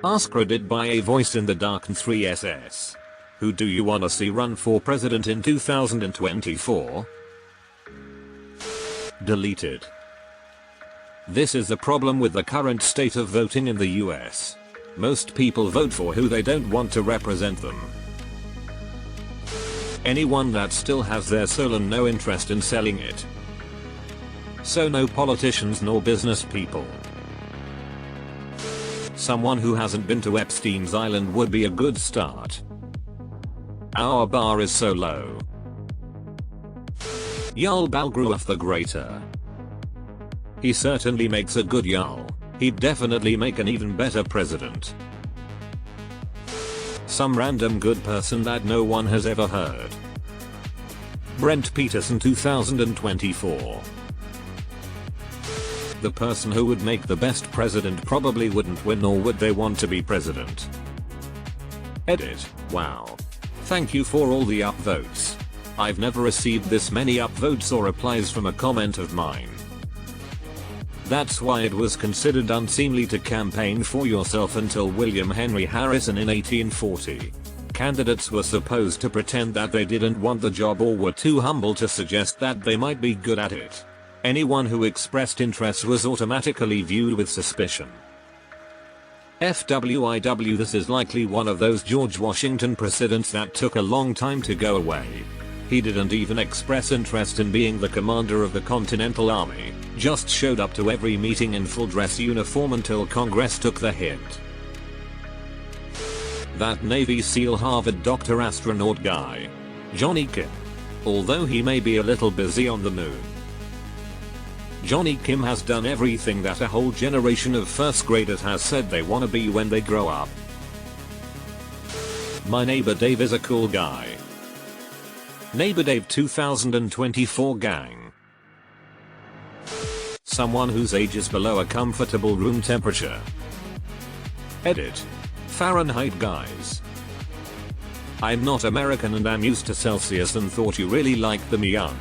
AskReddit by a voice in the dark and 3SS. Who do you wanna see run for president in 2024? Deleted. This is the problem with the current state of voting in the US. Most people vote for who they don't want to represent them. Anyone that still has their soul and no interest in selling it. So no politicians nor business people. Someone who hasn't been to Epstein's Island would be a good start. Our bar is so low. Jarl Balgruuf the Greater. He certainly makes a good Jarl. He'd definitely make an even better president. Some random good person that no one has ever heard. Brent Peterson 2024. The person who would make the best president probably wouldn't win, nor would they want to be president. Edit. Wow. Thank you for all the upvotes. I've never received this many upvotes or replies from a comment of mine. That's why it was considered unseemly to campaign for yourself until William Henry Harrison in 1840. Candidates were supposed to pretend that they didn't want the job or were too humble to suggest that they might be good at it. Anyone who expressed interest was automatically viewed with suspicion. FWIW, this is likely one of those George Washington precedents that took a long time to go away. He didn't even express interest in being the commander of the Continental Army, just showed up to every meeting in full dress uniform until Congress took the hint. That Navy SEAL Harvard Dr. astronaut guy. Johnny Kim. Although he may be a little busy on the moon. Johnny Kim has done everything that a whole generation of first graders has said they wanna be when they grow up. My neighbor Dave is a cool guy. Neighbor Dave 2024 gang. Someone whose age is below a comfortable room temperature. Edit. Fahrenheit guys. I'm not American and I'm used to Celsius and thought you really liked them young.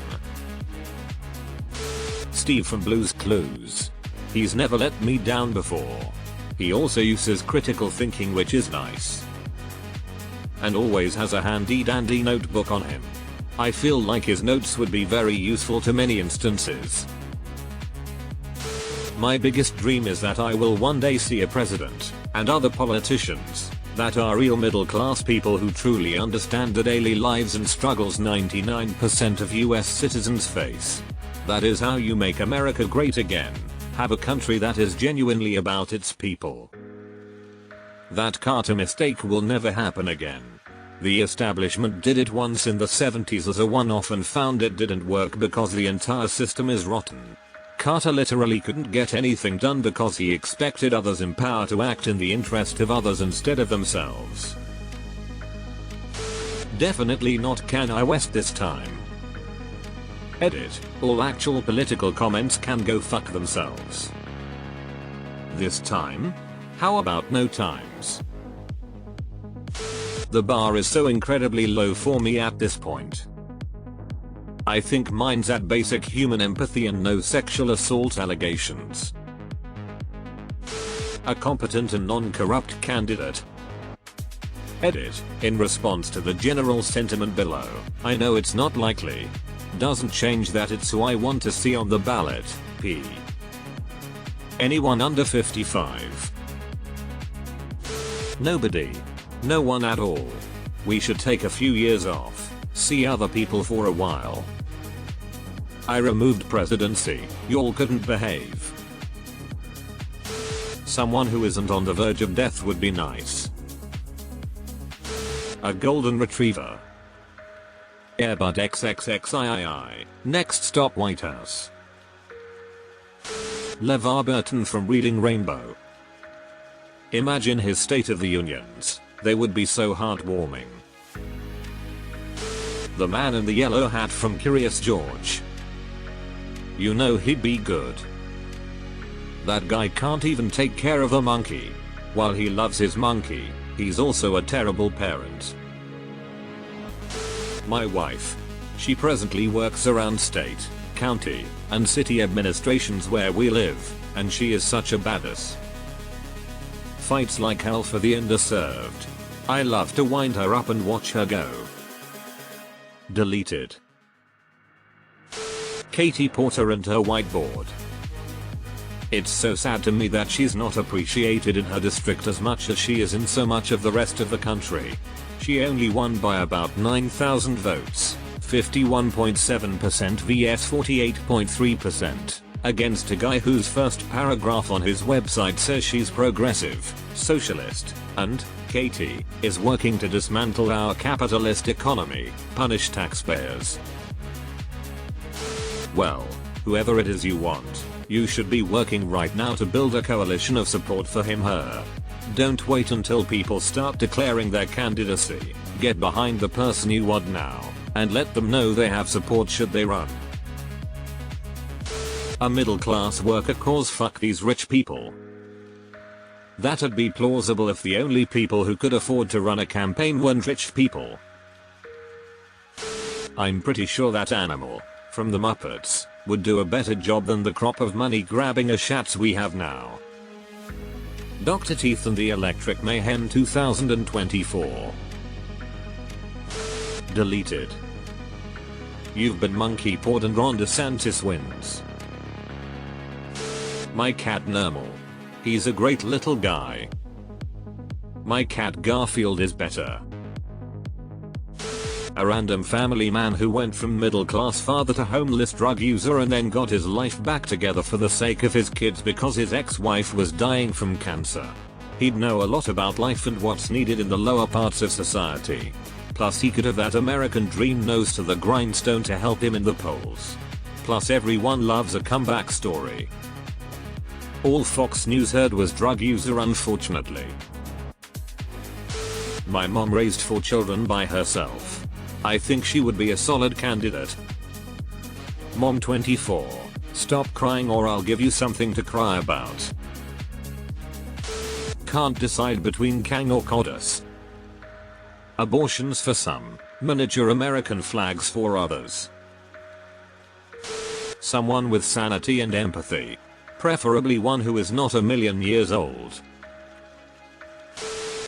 Steve from Blue's Clues. He's never let me down before. He also uses critical thinking, which is nice. And always has a handy dandy notebook on him. I feel like his notes would be very useful to many instances. My biggest dream is that I will one day see a president, and other politicians, that are real middle class people who truly understand the daily lives and struggles 99% of US citizens face. That is how you make America great again. Have a country that is genuinely about its people. That Carter mistake will never happen again. The establishment did it once in the 70s as a one-off and found it didn't work because the entire system is rotten. Carter literally couldn't get anything done because he expected others in power to act in the interest of others instead of themselves. Definitely not Kanye West this time. Edit. All actual political comments can go fuck themselves. This time? How about no times? The bar is so incredibly low for me at this point. I think mine's at basic human empathy and no sexual assault allegations. A competent and non-corrupt candidate. Edit. In response to the general sentiment below, I know it's not likely. Doesn't change that it's who I want to see on the ballot. P. Anyone under 55. Nobody. No one at all. We should take a few years off. See other people for a while. I removed presidency. Y'all couldn't behave. Someone who isn't on the verge of death would be nice. A golden retriever. Airbud XXXIII. Next stop White House. LeVar Burton from Reading Rainbow. Imagine his State of the Unions. They would be so heartwarming. The man in the yellow hat from Curious George. You know he'd be good. That guy can't even take care of a monkey. While he loves his monkey, he's also a terrible parent. My wife. She presently works around state, county, and city administrations where we live, and she is such a badass. fights like hell for the underserved. I love to wind her up and watch her go. Deleted. Katie Porter and her whiteboard. It's so sad to me that she's not appreciated in her district as much as she is in so much of the rest of the country. She only won by about 9,000 votes, 51.7% vs 48.3%, against a guy whose first paragraph on his website says she's progressive, socialist, and, Katie, is working to dismantle our capitalist economy, punish taxpayers. Well, whoever it is you want, you should be working right now to build a coalition of support for him/her. Don't wait until people start declaring their candidacy. Get behind the person you want now, and let them know they have support should they run. A middle class worker cause fuck these rich people. That'd be plausible if the only people who could afford to run a campaign weren't rich people. I'm pretty sure that animal, from the Muppets, would do a better job than the crop of money grabbing shats we have now. Dr. Teeth and the Electric Mayhem 2024. Deleted. You've been monkey pawed and Ron DeSantis wins. My cat Nermal. He's a great little guy. My cat Garfield is better. A random family man who went from middle class father to homeless drug user and then got his life back together for the sake of his kids because his ex-wife was dying from cancer. He'd know a lot about life and what's needed in the lower parts of society. Plus he could have that American dream nose to the grindstone to help him in the polls. Plus everyone loves a comeback story. All Fox News heard was drug user, unfortunately. My mom raised 4 children by herself. I think she would be a solid candidate. Mom 24. Stop crying or I'll give you something to cry about. Can't decide between Kang or Codus. Abortions for some, miniature American flags for others. Someone with sanity and empathy. Preferably one who is not a million years old.